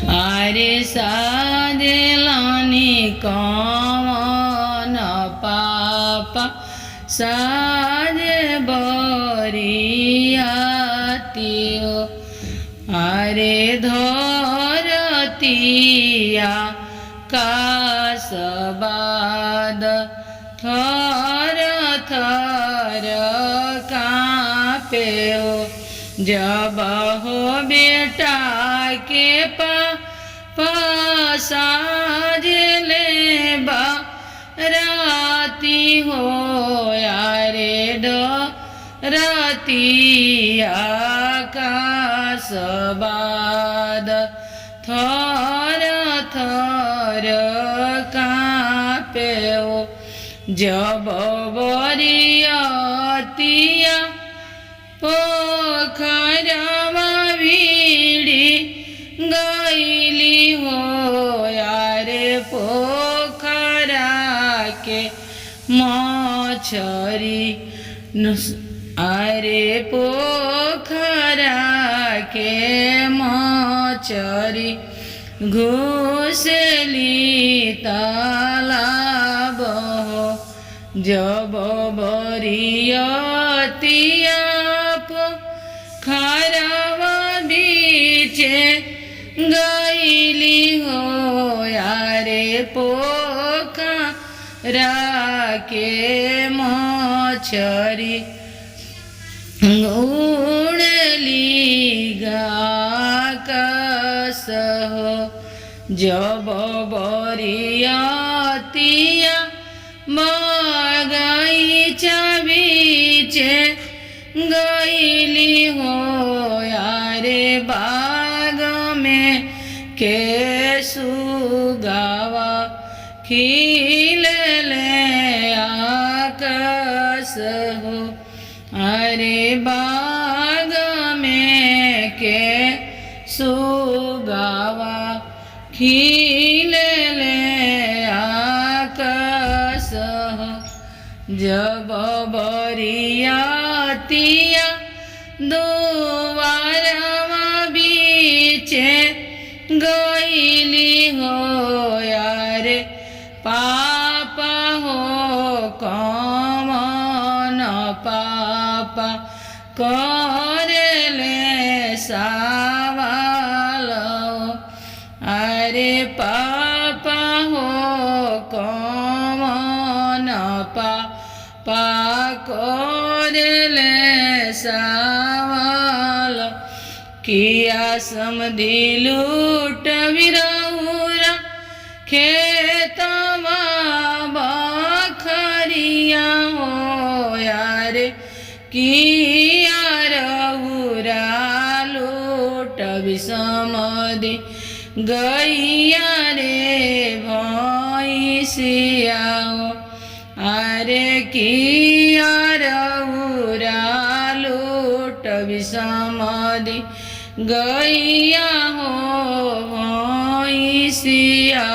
अरे साजेलानी कौन पापा साजे बरियातियो अरे धरतिया कासबाद थर थर काँप्यो जब हो बेटा के साजले राती हो यारे रतिया कासबाद थर थर काँप्यो जब बरियातिया पोखरवा भिड़ी गईली हो यारे पोखरा के मछरी अरे पोखरा के मछरी घुसली तालाब हो जब बरियातिया पोखरवा बीचे गईली हो यारे पोखरा के मछरी उड़ली गाकस हो जब बरियातिया बगीचा बीचे गईली हो यारे बाग में के सुगावा खिलले आकाश हो अरे बाग में के सुगावा खिलले आकाश हो जब बरियातिया दुआरवा बीचे गईली हो यारे पापा हो कौन पापा करेले सवाल अरे पापा हो कौन पापा करेले सवाल किया समधि लूट बिरहुरा खेतवा बखरिया हो यारे किया रहुरा लूट बिसमधि गैया रे भैंसिया हो अरे किया रहुरा लूट बिसमधि गैया हो भैंसिया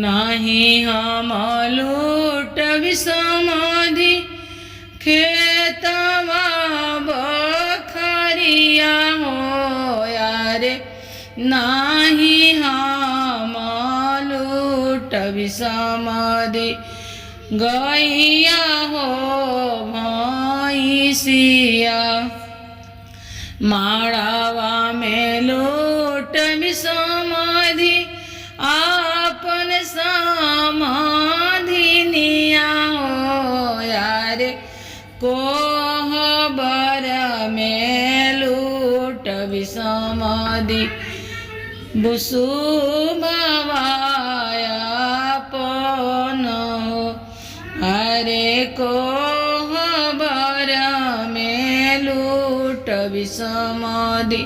नहीं हम लूट बिसमधि खेतवा बखरिया हो यारे नहीं हम लूट बिसमधि गैया हो भैंसिया माड़ावा में लूट बिसमधि आपन समाधि निया हो यारे कोहबर में लूट बिसमधि बुसुभवायापन हो अरे कोहबर में लूट बिसमधि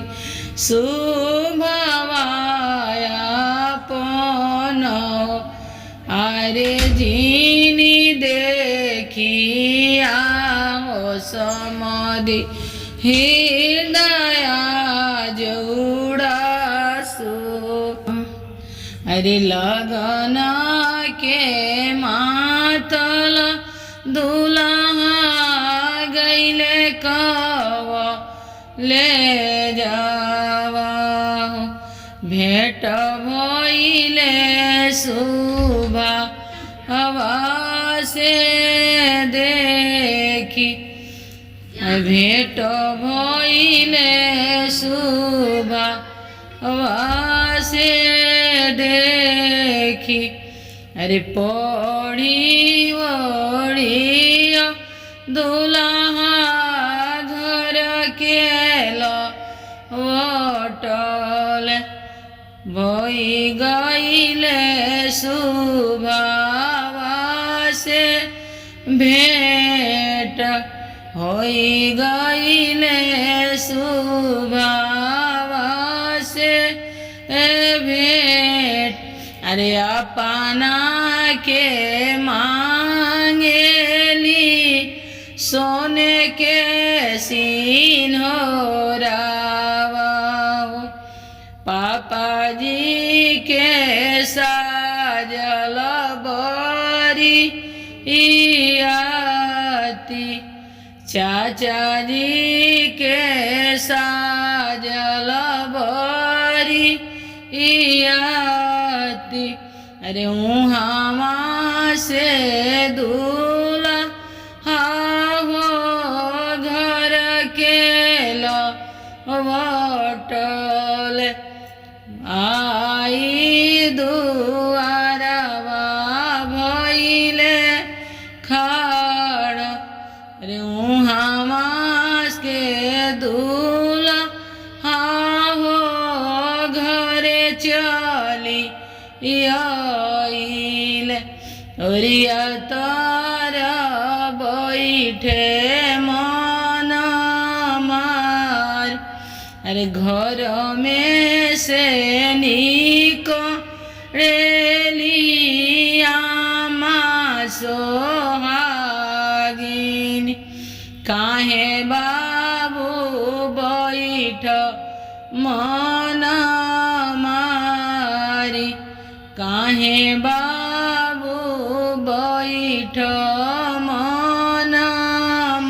सुभवायापन हो अरे जिनी देखिया हो समधि हृदय जोड़ासु अरे लगन के मातल दुल्हा गईले कव ले जावा भेट भइले शुभा हवा से देखी भेट भइले शुभा हवा से देखी अरे पढ़ी ओढ़िया दुल्हा घर के लौटल भई गइले शुभावा से भेट होई गइले शुभावा से भेट अरे अपना के मांगेली सोने के सिंहोरावा पापा जी के साजल बरियाती चाचा जी के साजल बरियाती अरे उहावा से दूल्हा हो घर के लौटल आई दुआरवा भइले खाड़ अरे उहावा के दूल्हा हो घरे चली आइले ओरिया तारा बैठे मन मार अरे घर में से निकलेली आमा सोहागिन काहे बाबू बैठ मन मारी काहे बाबू बैठ मन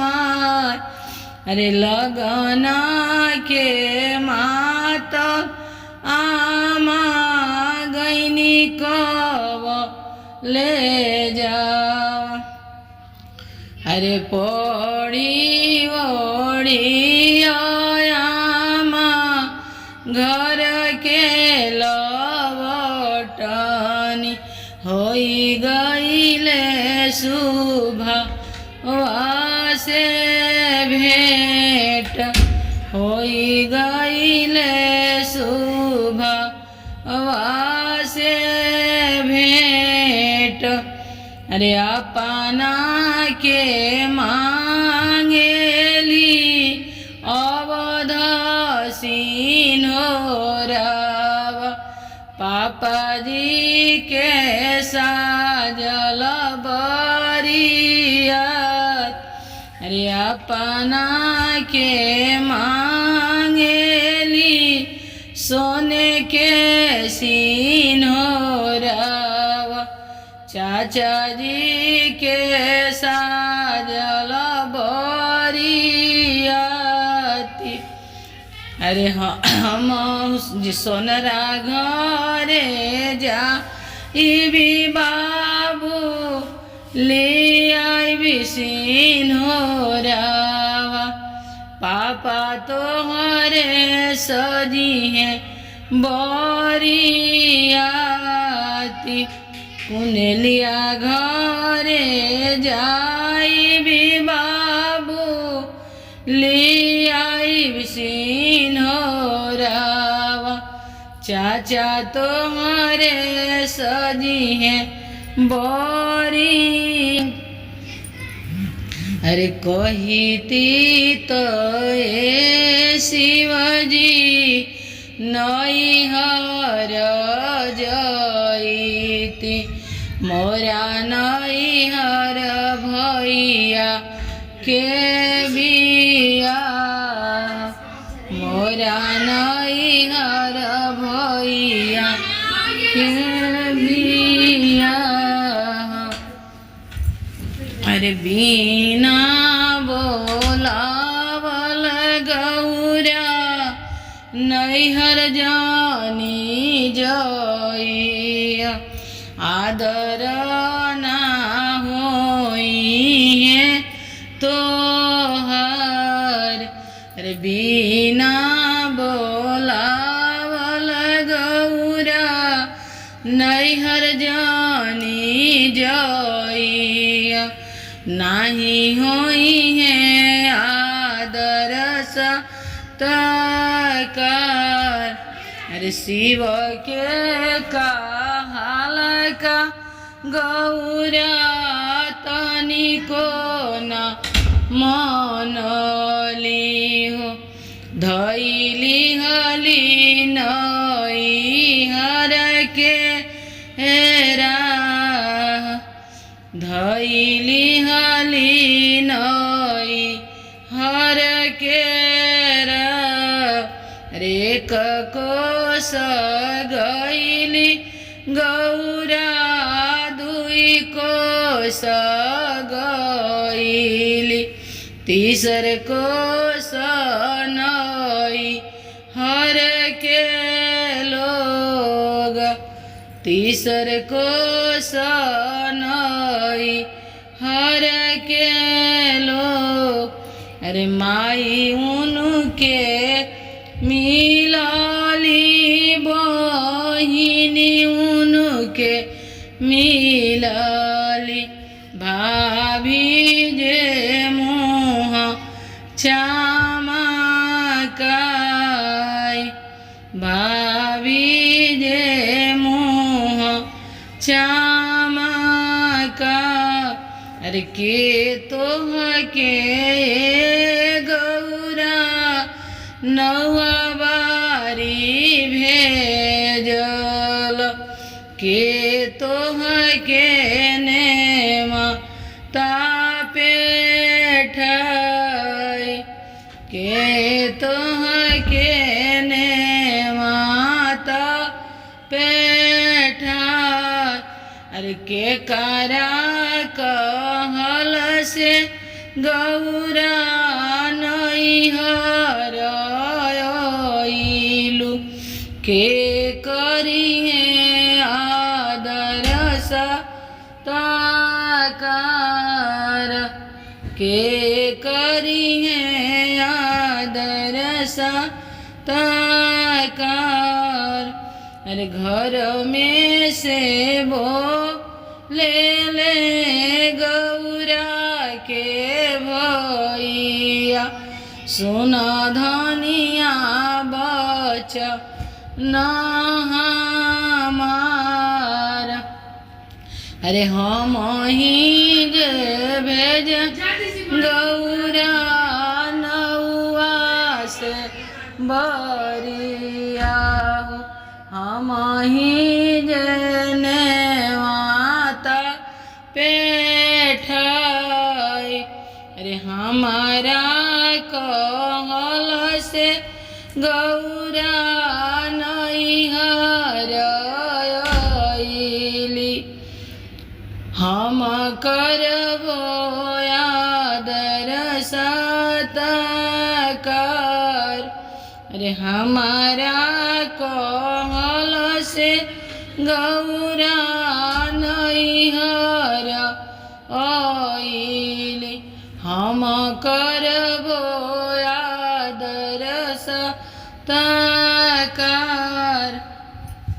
मार अरे लगना के मात आमा गईनी कब ले जाओ अरे पड़ी ओड़ी आमा घर के लवटनी होई गईले शुभा से भेट होई गईले शुभा से भेट अरे अपना के मांगेली अवध सिंहोरावा पापा जी के साजल बरियात अरे अपना के मांगेली सोने के सिंहोरावा चाचा जी के साजल बरियाती अरे हम सोनरा घरे जा इबी बाबू ले आइबी सिंहोरावा पापा तोहरे सजी हैं बरियाती कुनलिया घरे जाइबी बाबू ले आइबी सिंहोरावा चाचा तोहरे सजी हैं बरी अरे कहिती तो ए शिवजी नैहर जईती मोरा नैहर भैया के बिया मोरा नैहर भैया के बिया अरे बिना बोलावल गौरा नैहर जानी जइया आदर ना होइए तोहर रे बिना बोलावल गौरा नैहर जानी जइया नाही होई है आदर सत्कार अरे शिव के काल का गौरा तनिको न मनली हो धैली हली नैहर के हेरा धैली हली नैहर के रे कोस गैली गौरा दुई कोस गैली तीसर कोस नैहर के लोग तीसर कोस नैहर के लोग अरे माई उनके मिलाली बहिनी उनके मिलाली भाभी जे मुँह चमकाई भाभी जे मुँह चमका अरे के तोह के गौरा नौआ बारी भेजल के तोह के नेमा तापेठाई के तोह के नेमा तापेठाई अरे के करा कहल से गौरा नैहर आइलू के करी है आदर सत्कार के करी है आदर सत्कार अरे घर में से वो ले गौरा के भैया सुना धनिया बचा न हमारा अरे हम ही जे भेज गौरा नौआ से बरिया हो हम ही जने माता पेठाई अरे हमारा कहल से गौरा नैहर आइली हम करबो आदर सत्कार अरे हमारा कहल से गौरा नैहर